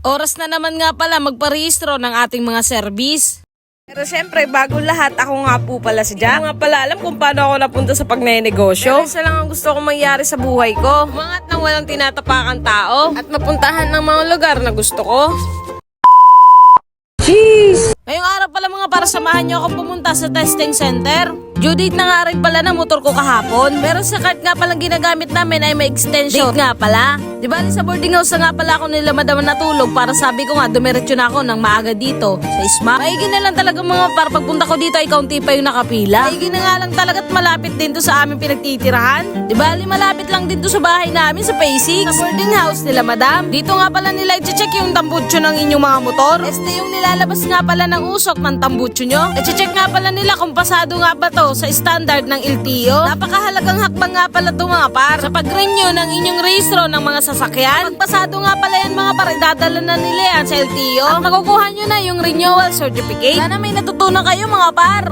Oras na naman nga pala magparehistro ng ating mga service. Pero syempre, bago lahat, ako nga po pala si Jack. Hindi ko nga pala alam kung paano ako napunta sa pagnenegosyo. Pero isa lang ang gusto kong mangyari sa buhay ko. Umangat nang walang tinatapakan tao at mapuntahan ng mga lugar na gusto ko. Jeez! Ngayong araw pala mga para samahan nyo akong pumunta sa testing center. Due date na nga rin pala ng motor ko kahapon. Pero sa cart nga palang ginagamit namin ay may extension date nga pala. Di ba sa boarding house na nga pala ako nila madama natulog para sabi ko nga dumiretso na ako ng maaga dito sa ISMA. Maigi na lang talaga mga para pagpunta ko dito ay kaunti pa yung nakapila. Maigi na nga lang talaga at malapit din to sa aming pinagtitirahan. Di ba malapit lang din to sa bahay namin sa P6. Sa boarding house nila madam. Dito nga pala nila i-check yung tambutso ng inyong mga motor. Este yung nilalabas nga pala ng usok ng tambutso nyo. I-check nga pala nila kung pasado nga ba to sa standard ng LTO. Napakahalagang hakbang nga pala ito mga par sa pag-renew ng inyong rehistro ng mga sasakyan. Pagpasado nga pala yan mga par, idadala na nila yan sa LTO at makukuha nyo na yung renewal certificate. Sana may natutunan kayo mga par.